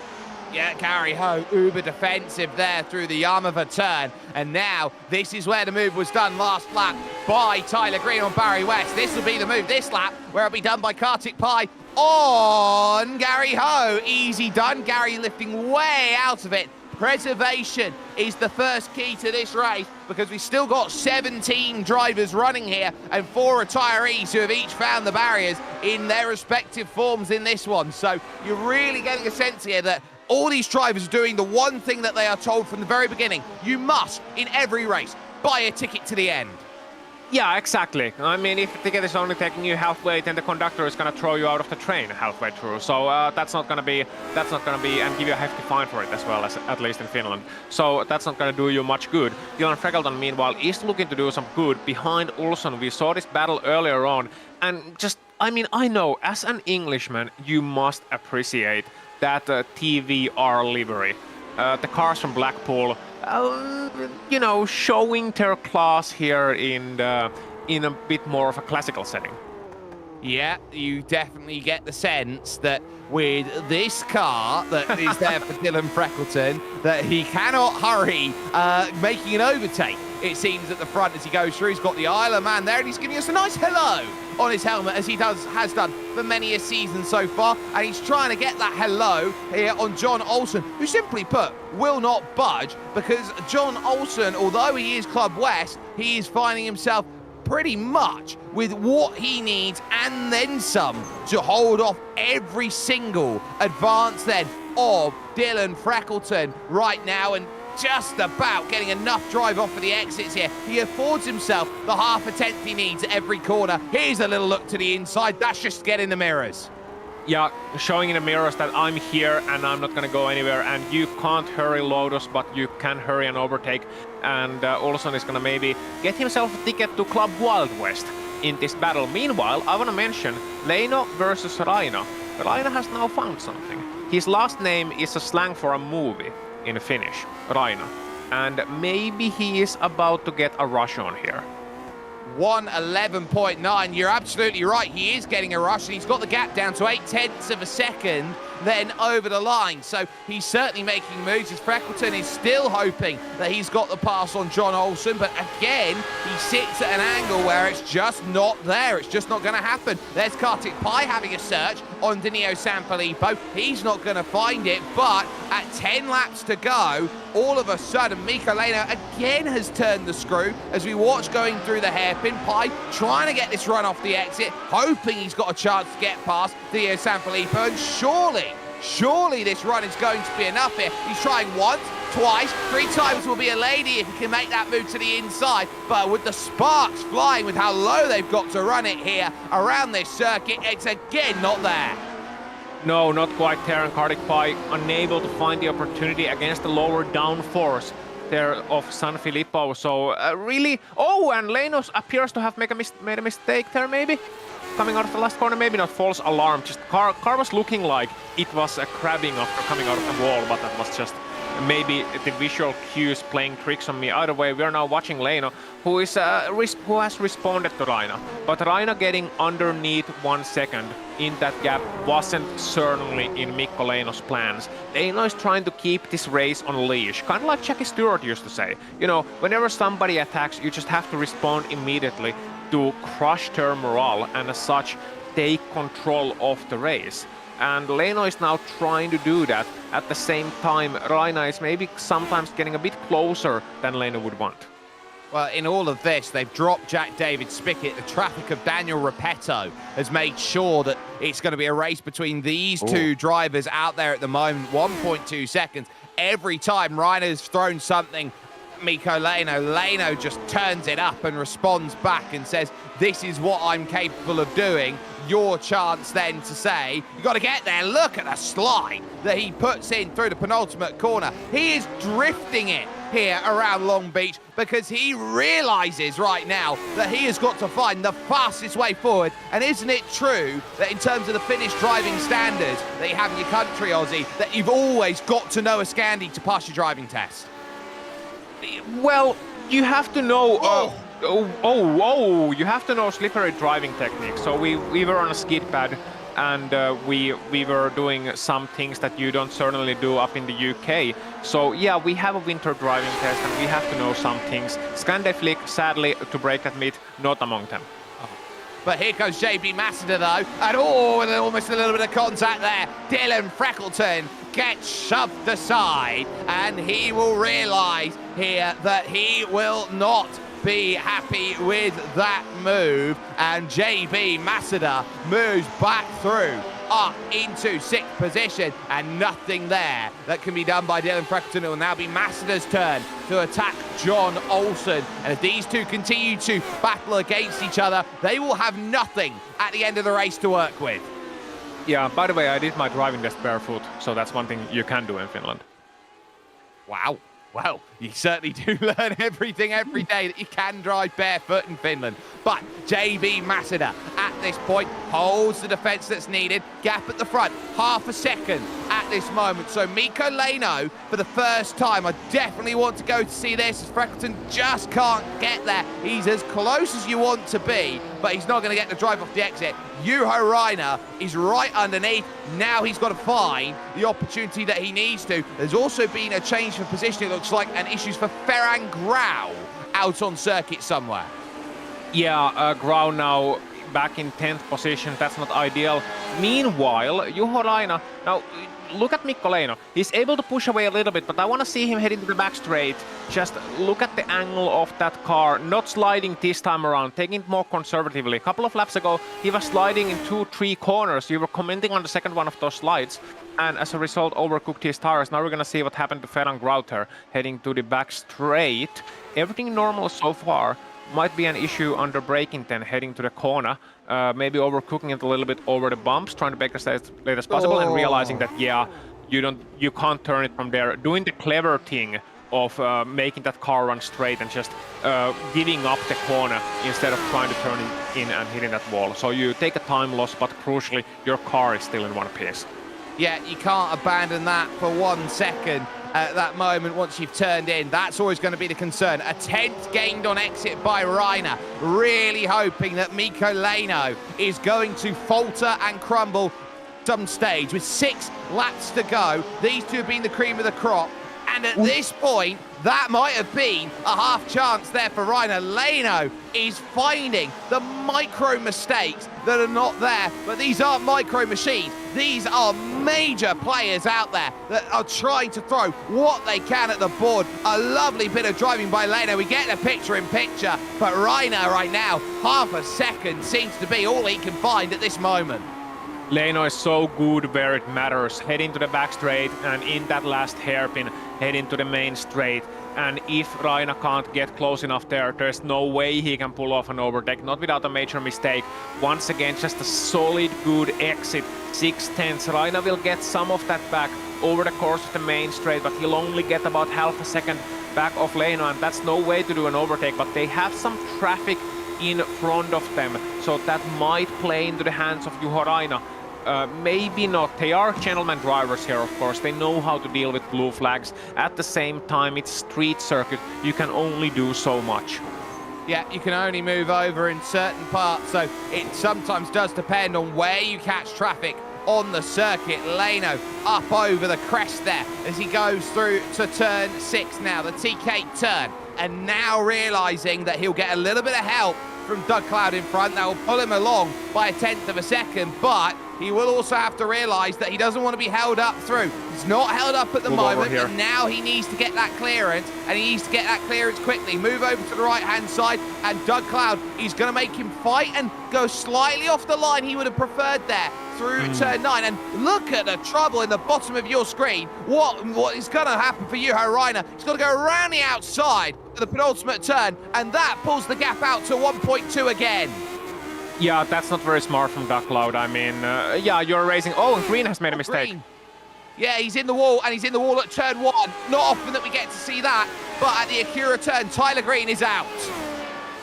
A: Yeah, Gary Ho, uber defensive there through the Yamava turn. And now, this is where the move was done last lap by Tyler Green on Barry West. This will be the move this lap, where it'll be done by Kartik Pai on Gary Ho. Easy done, Gary lifting way out of it. Preservation is the first key to this race, because we've still got 17 drivers running here and 4 retirees who have each found the barriers in their respective forms in this one. So you're really getting a sense here that all these drivers are doing the one thing that they are told from the very beginning. You must, in every race, buy a ticket to the end.
C: Yeah, exactly. I mean, if the ticket is only taking you halfway, then the conductor is gonna throw you out of the train halfway through. So that's not gonna be, and give you a hefty fine for it as well, as at least in Finland. So that's not gonna do you much good. Dylan Freckleton, meanwhile, is looking to do some good behind Olsson. We saw this battle earlier on, and just, I mean, I know as an Englishman, you must appreciate that TVR livery. The cars from Blackpool, you know, showing their class here in a bit more of a classical setting.
A: Yeah, you definitely get the sense that with this car that is there for Dylan Freckleton, that he cannot hurry making an overtake. It seems at the front as he goes through. He's got the Isle of Man there, and he's giving us a nice hello on his helmet, as he has done for many a season so far. And he's trying to get that hello here on John Olsen, who simply put will not budge, because John Olsen, although he is Club West, he is finding himself pretty much with what he needs and then some to hold off every single advance then of Dylan Freckleton right now, and just about getting enough drive off for the exits here. He affords himself the half a tenth he needs at every corner. Here's a little look to the inside. That's just getting the mirrors.
C: Yeah, showing in the mirrors that I'm here and I'm not gonna go anywhere, and you can't hurry Lotus, but you can hurry and overtake. And Olsson is gonna maybe get himself a ticket to Club Wild West in this battle. Meanwhile, I wanna mention Leino versus Raina. Raina has now found something. His last name is a slang for a movie in Finnish, Raina. And maybe he is about to get a rush on here.
A: 1:11.9. You're absolutely right. He is getting a rush, and he's got the gap down to 0.8 of a second then over the line. So he's certainly making moves. As Freckleton is still hoping that he's got the pass on John Olsen, but again, he sits at an angle where it's just not there. It's just not going to happen. There's Kartik Pai having a search on Danilo Sanfilippo. He's not going to find it, but at 10 laps to go, all of a sudden, Mikko Leino again has turned the screw as we watch going through the hairpin. Pai trying to get this run off the exit, hoping he's got a chance to get past Danilo Sanfilippo, and surely this run is going to be enough here. He's trying once, twice, 3 times will be a lady if he can make that move to the inside, but with the sparks flying with how low they've got to run it here around this circuit, it's again not there.
C: No, not quite there, and Kartik Pai unable to find the opportunity against the lower downforce there of San Filippo. So really, and Leinos appears to have made a mistake there maybe. Coming out of the last corner, maybe not false alarm, just car was looking like it was a crabbing after coming out of the wall, but that was just maybe the visual cues playing tricks on me. Either way, we are now watching Leino, who has responded to Raina. But Raina getting underneath 1 second in that gap wasn't certainly in Mikko Leino's plans. Leino is trying to keep this race on leash, kind of like Jackie Stewart used to say. You know, whenever somebody attacks, you just have to respond immediately to crush their morale and as such take control of the race. And Leino is now trying to do that. At the same time, Raina is maybe sometimes getting a bit closer than Leino would want.
A: Well, in all of this, they've dropped Jack David Spickett. The traffic of Daniel Repetto has made sure that it's going to be a race between these two drivers out there at the moment. 1.2 seconds. Every time Raina's thrown something, Mikko Leino just turns it up and responds back and says, this is what I'm capable of doing. your chance then to say, you got to get there. Look at the slide that he puts in through the penultimate corner. He is drifting it here around Long Beach because he realizes right now that he has got to find the fastest way forward. And isn't it true that in terms of the Finnish driving standards that you have in your country, Aussie, that you've always got to know a Scandi to pass your driving test?
C: Well, you have to know... you have to know slippery driving technique. So we were on a skid pad, and we were doing some things that you don't certainly do up in the UK. So yeah, we have a winter driving test, and we have to know some things. Scandi Flick, sadly, to break that myth, not among them.
A: But here goes JB Massida though, and with almost a little bit of contact there. Dylan Freckleton gets shoved aside, and he will realise here that he will not be happy with that move, and JB Massida moves back through up into 6th position, and nothing there that can be done by Dylan Freckleton. It will now be Massida's turn to attack John Olsen, and if these two continue to battle against each other, they will have nothing at the end of the race to work with.
C: Yeah, by the way, I did my driving test barefoot, so that's one thing you can do in Finland.
A: Wow. Well, you certainly do learn everything every day that you can drive barefoot in Finland. But JB Massida at this point holds the defence that's needed. Gap at the front, half a second at this moment. So Mikko Leino, for the first time, I definitely want to go to see this, as Freckleton just can't get there. He's as close as you want to be, but he's not going to get the drive off the exit. Juho Rainer is right underneath. Now he's got to find the opportunity that he needs to. There's also been a change for position, it looks like, and issues for Ferran Grau out on circuit somewhere.
C: Yeah, Grau now back in 10th position. That's not ideal. Meanwhile, Juho Rainer, now look at Mikko Leino. He's able to push away a little bit, but I want to see him heading to the back straight. Just look at the angle of that car, not sliding this time around, taking it more conservatively. A couple of laps ago, he was sliding in 2-3 corners. You were commenting on the second one of those slides, and as a result, overcooked his tires. Now we're going to see what happened to Ferran Grauter, heading to the back straight. Everything normal so far. Might be an issue under braking then, heading to the corner. Maybe overcooking it a little bit over the bumps, trying to make it as late as possible, and realizing that, yeah, you can't turn it from there. Doing the clever thing of making that car run straight and just giving up the corner instead of trying to turn it in and hitting that wall. So you take a time loss, but crucially, your car is still in one piece.
A: Yeah, you can't abandon that for 1 second. At that moment, once you've turned in, that's always going to be the concern. A 10th gained on exit by Rainer, really hoping that Mikko Leino is going to falter and crumble some stage. With 6 laps to go, these two have been the cream of the crop, and at this point, that might have been a half chance there for Rainer. Leino is finding the micro mistakes that are not there, but these aren't micro machines. These are major players out there that are trying to throw what they can at the board. A lovely bit of driving by Leino. We get the picture in picture, but Rainer right now, half a second seems to be all he can find at this moment.
C: Leino is so good where it matters, heading to the back straight, and in that last hairpin, heading to the main straight. And if Rainer can't get close enough there, there's no way he can pull off an overtake, not without a major mistake. Once again, just a solid, good exit, 6/10. Rainer will get some of that back over the course of the main straight, but he'll only get about half a second back of Leino, and that's no way to do an overtake, but they have some traffic in front of them, so that might play into the hands of Juho Rainer. Maybe not. They are gentleman drivers here, of course. They know how to deal with blue flags. At the same time, it's street circuit. You can only do so much.
A: Yeah, you can only move over in certain parts, so it sometimes does depend on where you catch traffic on the circuit. Leino up over the crest there as he goes through to turn 6 now, the TK turn, and now realizing that he'll get a little bit of help from Doug Cloud in front. That will pull him along by a 10th of a second, but he will also have to realise that he doesn't want to be held up through. He's not held up at the moment, but now he needs to get that clearance, and he needs to get that clearance quickly. Move over to the right-hand side, and Doug Cloud, he's going to make him fight and go slightly off the line. He would have preferred there through turn 9. And look at the trouble in the bottom of your screen. What is going to happen for Juho Rainer? He's got to go around the outside of the penultimate turn, and that pulls the gap out to 1.2 again.
C: Yeah, that's not very smart from Duckloud. I mean, yeah, you're racing. Oh, and Green has made a mistake.
A: Green. Yeah, he's in the wall, and he's in the wall at turn 1. Not often that we get to see that, but at the Acura turn, Tyler Green is out.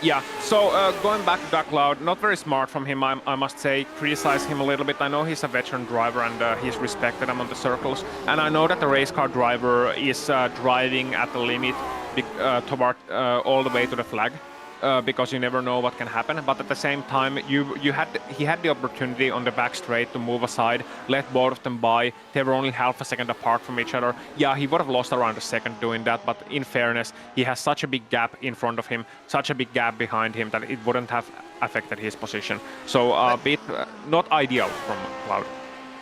C: Yeah, so going back to Duckloud, not very smart from him, I must say. Criticize him a little bit. I know he's a veteran driver and he's respected among the circles. And I know that the race car driver is driving at the limit toward all the way to the flag. Because you never know what can happen, but at the same time, he had the opportunity on the back straight to move aside, let both of them by. They were only half a second apart from each other. Yeah, he would have lost around a second doing that, but in fairness, he has such a big gap in front of him, such a big gap behind him that it wouldn't have affected his position. So a bit not ideal from Cloud.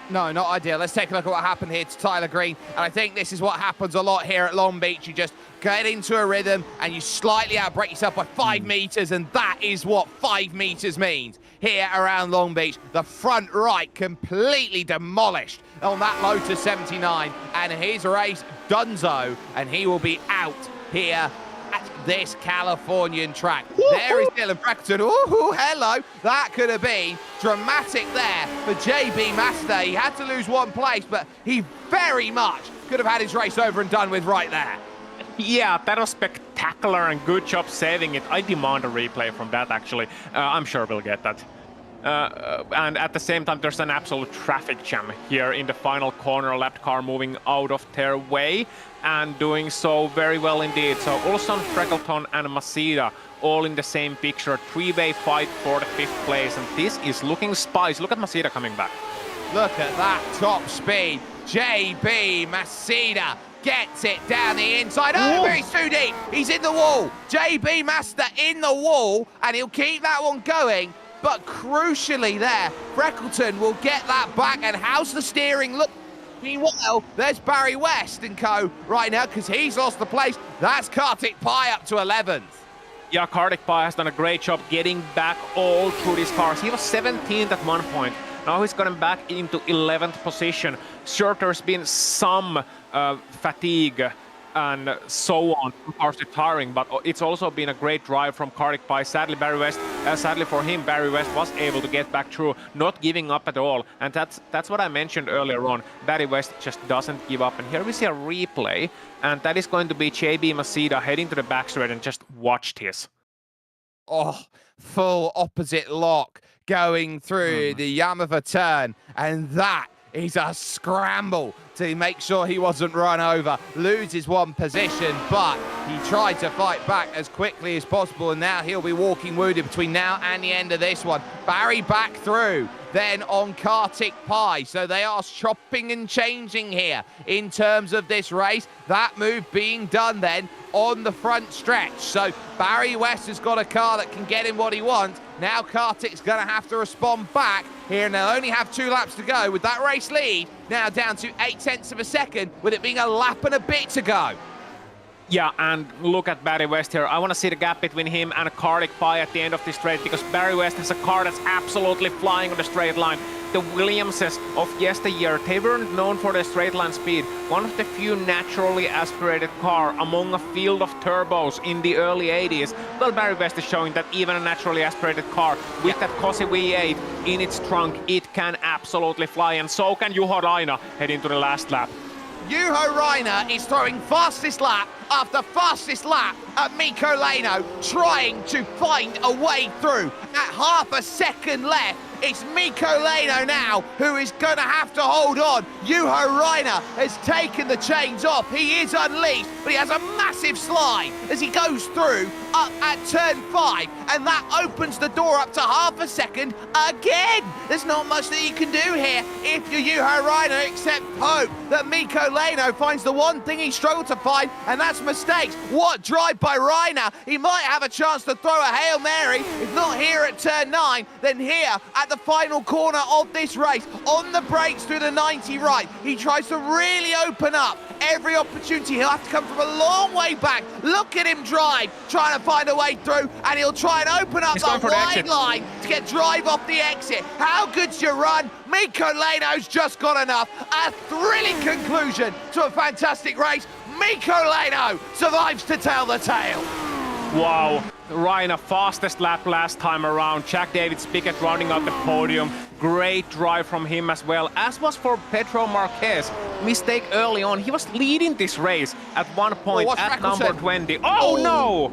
A: No, not ideal. Let's take a look at what happened here to Tyler Green. And I think this is what happens a lot here at Long Beach. You just get into a rhythm and you slightly outbrake yourself by 5 meters, and that is what 5 meters means here around Long Beach. The front right completely demolished on that Lotus 79, and his race donezo, and he will be out here at this Californian track. There is Dylan Freckleton. Ooh, hello. That could have been dramatic there for JB Master. He had to lose 1 place, but he very much could have had his race over and done with right there.
C: Yeah, that was spectacular and good job saving it. I demand a replay from that, actually. I'm sure we'll get that. And at the same time, there's an absolute traffic jam here in the final corner. Lap car moving out of their way and doing so very well indeed. So Olson, Freckleton and Masida all in the same picture. 3-way fight for the 5th place, and this is looking spicy. Look at Masida coming back.
A: Look at that top speed. JB Masida gets it down the inside. Oh, he's too deep. He's in the wall. JB Master in the wall, and he'll keep that one going. But crucially there, Freckleton will get that back. And how's the steering look? Meanwhile, there's Barry West and co right now because he's lost the place. That's Kartik Pai up to 11th.
C: Yeah, Kartik Pai has done a great job getting back all through these cars. He was 17th at one point. Now he's gotten back into 11th position. Sure, there's been some fatigue and so on, cars retiring, but it's also been a great drive from Kartik Pai. Sadly, sadly for him, Barry West was able to get back through, not giving up at all. And that's what I mentioned earlier on. Barry West just doesn't give up. And here we see a replay, and that is going to be JB Masida heading to the back straight, and just watch this.
A: Oh, full opposite lock going through the Yamaha turn, and that is a scramble to make sure he wasn't run over. Loses 1 position, but he tried to fight back as quickly as possible, and now he'll be walking wounded between now and the end of this one. Barry back through, then on Kartik Pai. So they are chopping and changing here in terms of this race. That move being done then on the front stretch. So Barry West has got a car that can get him what he wants. Now Kartik's going to have to respond back here, and they'll only have 2 laps to go with that race lead now down to 0.8 of a second, with it being a lap and a bit to go.
C: Yeah, and look at Barry West here. I want to see the gap between him and Kartik Pai at the end of this straight, because Barry West has a car that's absolutely flying on the straight line. The Williamses of yesteryear, they weren't known for their straight line speed. One of the few naturally aspirated car among a field of turbos in the early 80s. Well, Barry West is showing that even a naturally aspirated car with that Cosi V8 in its trunk, it can absolutely fly, and so can Juho Raina heading to the last lap.
A: Juho Raina is throwing fastest lap after fastest lap at Mikko Leino, trying to find a way through. At half a second left, it's Mikko Leino now who is going to have to hold on. Juho Raina has taken the chains off. He is unleashed, but he has a massive slide as he goes through up at turn 5, and that opens the door up to half a second again. There's not much that you can do here if you're Juho Raina, except hope that Mikko Leino finds the one thing he struggled to find, and that's mistakes. What drive by Raina. He might have a chance to throw a Hail Mary, if not here at turn 9, then here at the final corner of this race. On the brakes through the 90 right, he tries to really open up every opportunity. He'll have to come from a long way back. Look at him drive, trying to find a way through, and he'll try and open up that wide line to get drive off the exit. How good's your run? Mikko Leino's just got enough. A thrilling conclusion to a fantastic race. Mikko Leino survives to tell the tale.
C: Wow, Ryan, fastest lap last time around. Jack David Spickett rounding out the podium. Great drive from him as well, as was for Pedro Marquez. Mistake early on. He was leading this race at one point at number 20. Oh no!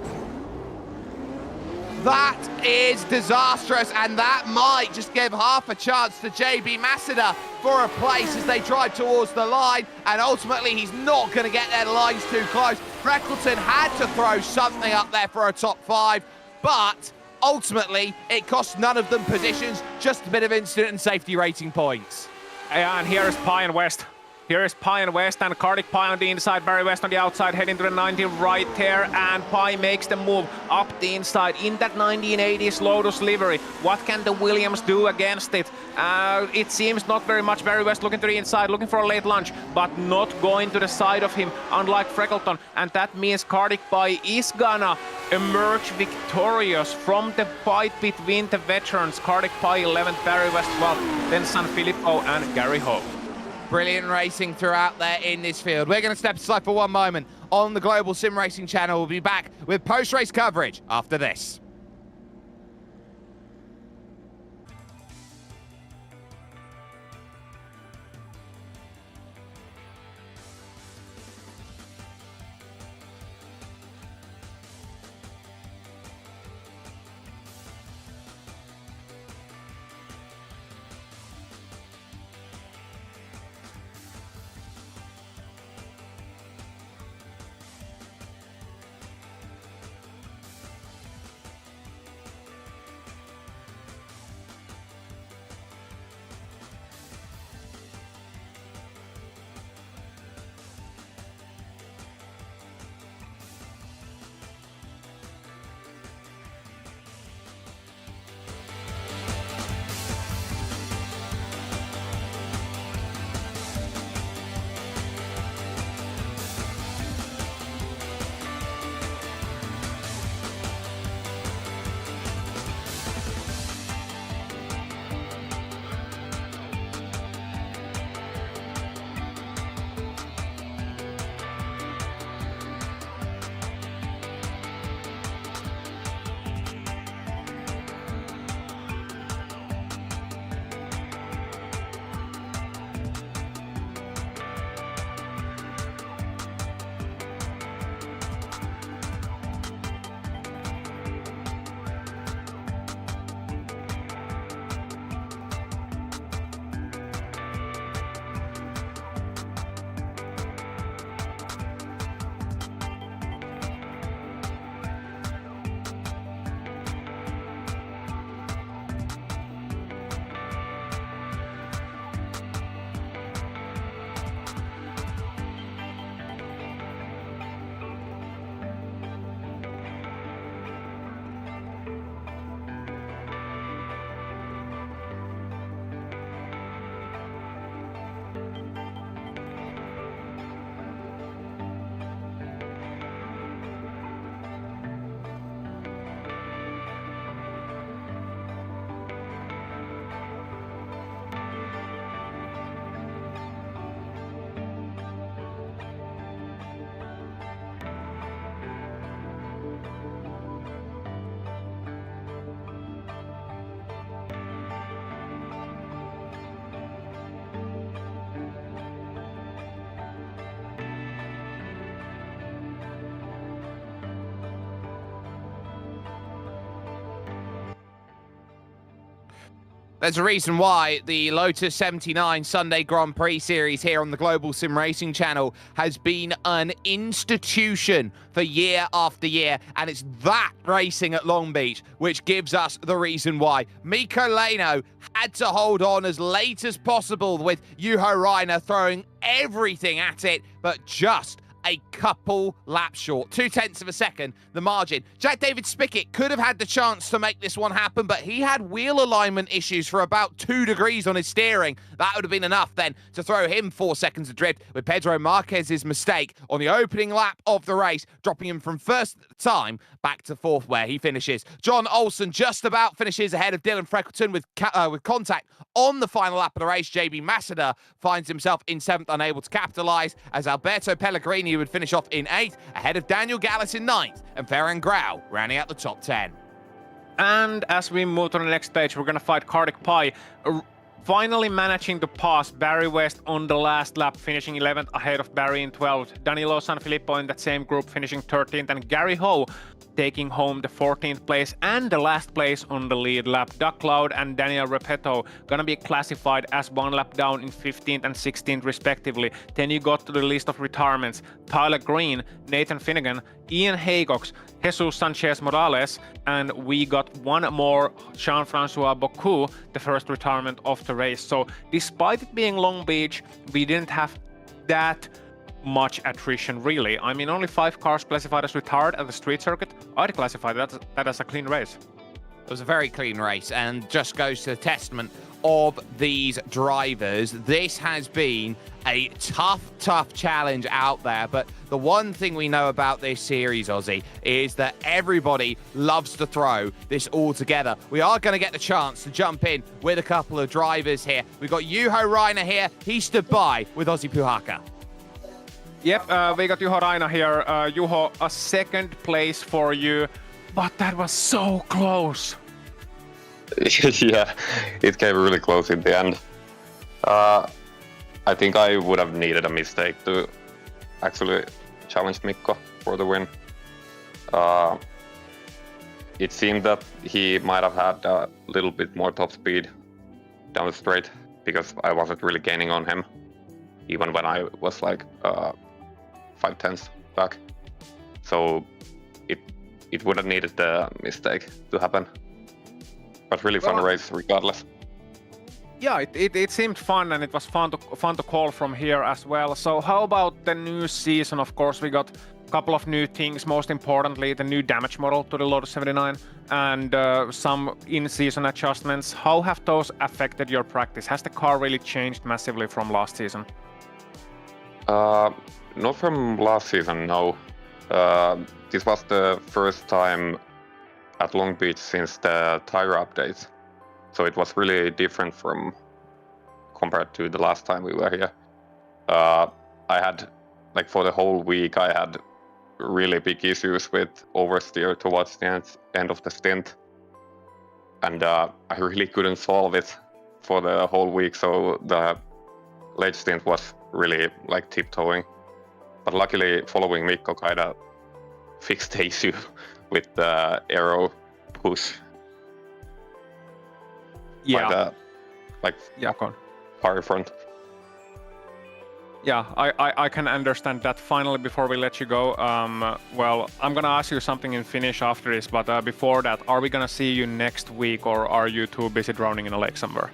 A: That is disastrous, and that might just give half a chance to JB Masada for a place as they drive towards the line, and ultimately he's not going to get their lines too close. Freckleton had to throw something up there for a top 5, but ultimately it cost none of them positions, just a bit of incident and safety rating points.
C: And here's Pie and West. Here is Pie and West, and Kartik Pie on the inside, Barry West on the outside, heading to the 90 right there, and Pie makes the move up the inside in that 1980s Lotus livery. What can the Williams do against it? It seems not very much. Barry West looking to the inside, looking for a late lunge, but not going to the side of him, unlike Freckleton, and that means Kartik Pie is gonna emerge victorious from the fight between the veterans. Kartik Pie 11th, Barry West 12th, then San Filippo and Gary Hope.
A: Brilliant racing throughout there in this field. We're going to step aside for one moment on the Global SimRacing Channel. We'll be back with post-race coverage after this. There's a reason why the Lotus 79 Sunday Grand Prix series here on the Global SimRacing Channel has been an institution for year after year, and it's that racing at Long Beach which gives us the reason why. Mikko Leino had to hold on as late as possible with Juho Rainer throwing everything at it, but just a couple laps short. 0.2 of a second, the margin. Jack David Spickett could have had the chance to make this one happen, but he had wheel alignment issues for about 2 degrees on his steering. That would have been enough then to throw him 4 seconds adrift, with Pedro Marquez's mistake on the opening lap of the race, dropping him from first at the time back to fourth where he finishes. John Olsen just about finishes ahead of Dylan Freckleton with contact on the final lap of the race. JB Masada finds himself in 7th, unable to capitalise, as Alberto Pellegrini he would finish off in 8th, ahead of Daniel Gallis in 9th, and Ferran Grau rounding out the top 10.
C: And as we move to the next stage, we're going to fight Kartik Pai, finally managing to pass Barry West on the last lap, finishing 11th ahead of Barry in 12th. Danilo Sanfilippo in that same group finishing 13th, and Gary Ho taking home the 14th place and the last place on the lead lap. Doug Cloud and Daniel Repetto gonna be classified as one lap down in 15th and 16th respectively. Then you got to the list of retirements. Tyler Green, Nathan Finnegan, Ian Haycox, Jesus Sanchez Morales, and we got one more, Jean-Francois Bocou, the first retirement of the race. So despite it being Long Beach, we didn't have that much attrition really. I mean, only 5 cars classified as retired at the street circuit. I'd classify that as a clean race.
A: It was a very clean race, and just goes to the testament of these drivers. This has been a tough challenge out there, but the one thing we know about this series, Ozzy, is that everybody loves to throw this all together. We are going to get the chance to jump in with a couple of drivers here. We've got Juho Rainer here. He stood by with Ozzy Puhaka.
C: Yep, we got Juho Raina here. Juho, a second place for you, but that was so close.
D: Yeah, it came really close in the end. I think I would have needed a mistake to actually challenge Mikko for the win. It seemed that he might have had a little bit more top speed down the straight because I wasn't really gaining on him, even when I was like 5/10 back. So it would have needed the mistake to happen. But really fun race regardless.
C: Yeah, it seemed fun, and it was fun to call from here as well. So how about the new season? Of course, we got a couple of new things. Most importantly, the new damage model to the Lotus 79 and some in-season adjustments. How have those affected your practice? Has the car really changed massively from last season?
D: Not from last season, no. This was the first time at Long Beach since the tire updates. So it was really different compared to the last time we were here. I had, like for the whole week, I had really big issues with oversteer towards the end of the stint. And I really couldn't solve it for the whole week. So the late stint was really like tiptoeing. But luckily, following Mikko kind of fixed the issue with the aero push.
C: Yeah.
D: Go on. Fire front.
C: Yeah, I can understand that. Finally, before we let you go, well, I'm gonna ask you something in Finnish after this, but before that, are we gonna see you next week, or are you too busy drowning in a lake somewhere?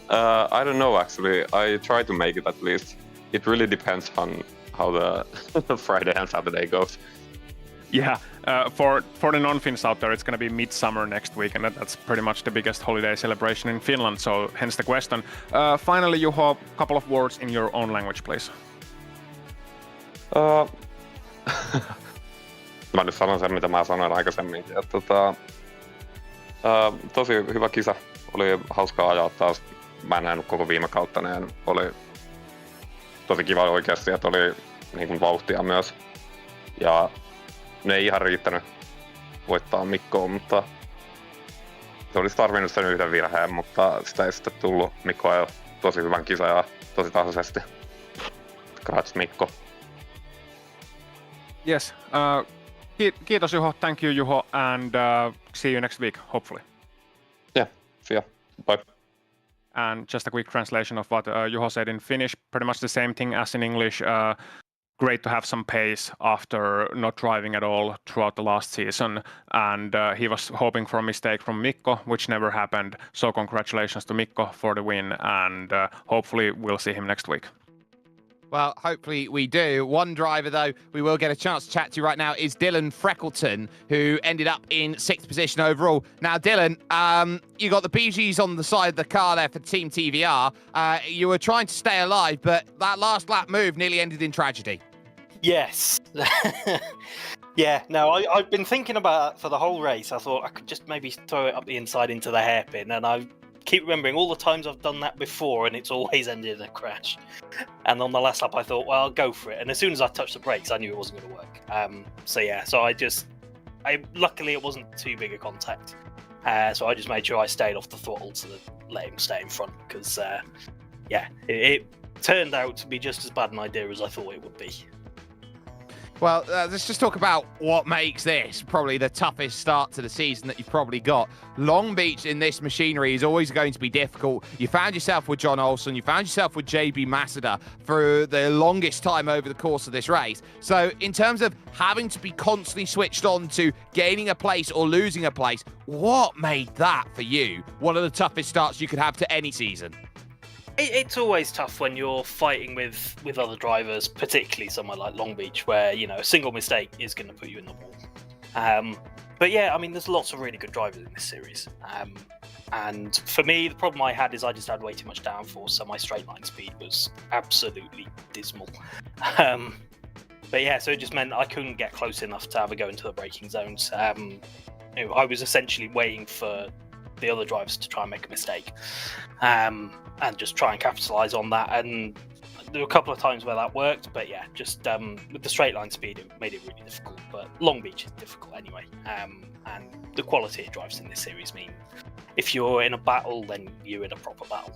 D: I don't know, actually. I try to make it at least. It really depends on how the Friday and Saturday goes.
C: Yeah, for the non-Finns out there, it's going to be midsummer next week, and that's pretty much the biggest holiday celebration in Finland, so hence the question. Finally, Juho, a couple of words in your own language, please.
D: Mä nyt sanon sen, mitä mä sanoin aikaisemminkin. Tosi hyvä kisa. Oli hauskaa ajaa taas. Mä en nähnyt koko viime kautta, niin oli tosi kiva oikeasti, että oli niin kuin vauhtia myös. Ja ne ei ihan riittänyt voittaa Mikkoa, mutta se olisi tarvinnut sen yhden virheen, mutta sitä ei sitten tullut. Mikko ajoi tosi hyvän kisan ja tosi tasaisesti. Congrats Mikko.
C: Yes. Kiitos Juho, thank you Juho, and see you next week, hopefully.
D: Yeah, see ya. Bye.
C: And just a quick translation of what Juho said in Finnish, pretty much the same thing as in English. Great to have some pace after not driving at all throughout the last season. And he was hoping for a mistake from Mikko, which never happened. So congratulations to Mikko for the win, and hopefully we'll see him next week.
A: Well, hopefully we do. One driver, though, we will get a chance to chat to right now is Dylan Freckleton, who ended up in 6th position overall. Now, Dylan, you got the BGs on the side of the car there for Team TVR. You were trying to stay alive, but that last lap move nearly ended in tragedy.
E: Yes. Yeah, no, I've been thinking about that for the whole race. I thought I could just maybe throw it up the inside into the hairpin, and I keep remembering all the times I've done that before, and it's always ended in a crash. And on the last lap, I thought, well, I'll go for it. And as soon as I touched the brakes, I knew it wasn't going to work. So luckily it wasn't too big a contact. So I just made sure I stayed off the throttle to let him stay in front, because it turned out to be just as bad an idea as I thought it would be.
A: Well, let's just talk about what makes this probably the toughest start to the season that you've probably got. Long Beach in this machinery is always going to be difficult. You found yourself with John Olsen, you found yourself with JB Masada for the longest time over the course of this race. So in terms of having to be constantly switched on to gaining a place or losing a place, what made that for you one of the toughest starts you could have to any season?
E: It's always tough when you're fighting with other drivers, particularly somewhere like Long Beach, where, you know, a single mistake is going to put you in the wall. But yeah, I mean, there's lots of really good drivers in this series. And for me, the problem I had is I just had way too much downforce, so my straight line speed was absolutely dismal. But yeah, so it just meant I couldn't get close enough to have a go into the braking zones. You know, I was essentially waiting for the other drivers to try and make a mistake. And just try and capitalise on that. And there were a couple of times where that worked, but yeah, just with the straight line speed, it made it really difficult. But Long Beach is difficult anyway. And the quality of drives in this series mean if you're in a battle, then you're in a proper battle.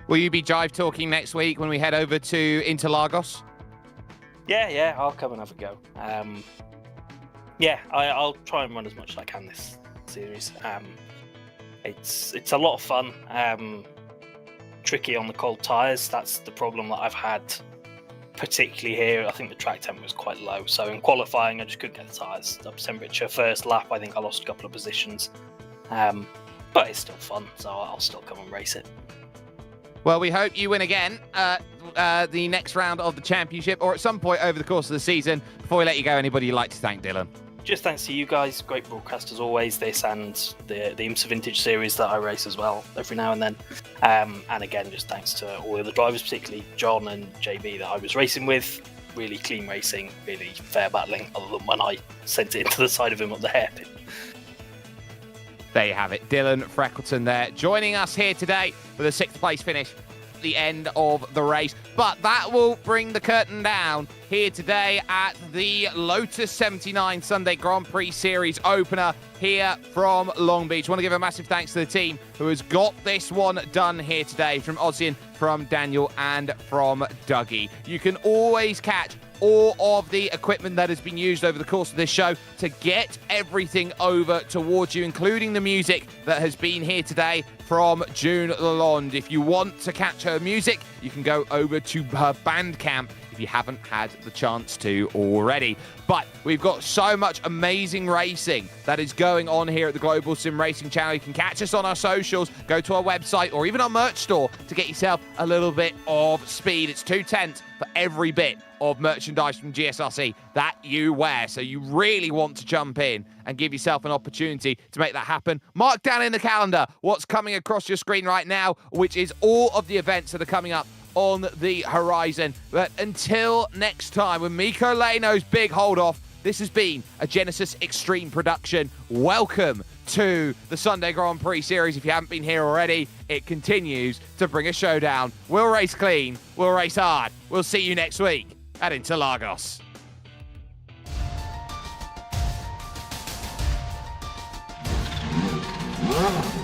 A: Will you be jive talking next week when we head over to Interlagos?
E: Yeah, I'll come and have a go. I'll try and run as much as I can this series. It's a lot of fun. Tricky on the cold tyres. That's the problem that I've had, particularly here. I think the track temp was quite low, so in qualifying I just couldn't get the tyres up to temperature. First lap I think I lost a couple of positions, but it's still fun, so I'll still come and race it.
A: Well, we hope you win again the next round of the championship, or at some point over the course of the season. Before we let you go, anybody you'd like to thank, Dylan?
E: Just thanks to you guys, great broadcast as always, this and the IMSA Vintage series that I race as well every now and then. And again, just thanks to all the other drivers, particularly John and JB that I was racing with. Really clean racing, really fair battling, other than when I sent it into the side of him at the hairpin.
A: There you have it, Dylan Freckleton there, joining us here today with a 6th place finish at the end of the race. But that will bring the curtain down here today at the Lotus 79 Sunday Grand Prix Series opener here from Long Beach. I want to give a massive thanks to the team who has got this one done here today, from Ossian, from Daniel, and from Dougie. You can always catch all of the equipment that has been used over the course of this show to get everything over towards you, including the music that has been here today from June Lalonde. If you want to catch her music, you can go over to her Bandcamp if you haven't had the chance to already. But we've got so much amazing racing that is going on here at the Global SimRacing Channel. You can catch us on our socials, go to our website, or even our merch store to get yourself a little bit of speed. It's $2.10 for every bit of merchandise from GSRC that you wear. So you really want to jump in and give yourself an opportunity to make that happen. Mark down in the calendar what's coming across your screen right now, which is all of the events that are coming up on the horizon. But until next time, with Mikko Leino's big hold-off, this has been a Genesis Extreme production. Welcome to the Sunday Grand Prix Series. If you haven't been here already, it continues to bring a showdown. We'll race clean, we'll race hard. We'll see you next week at Interlagos.
F: Yeah.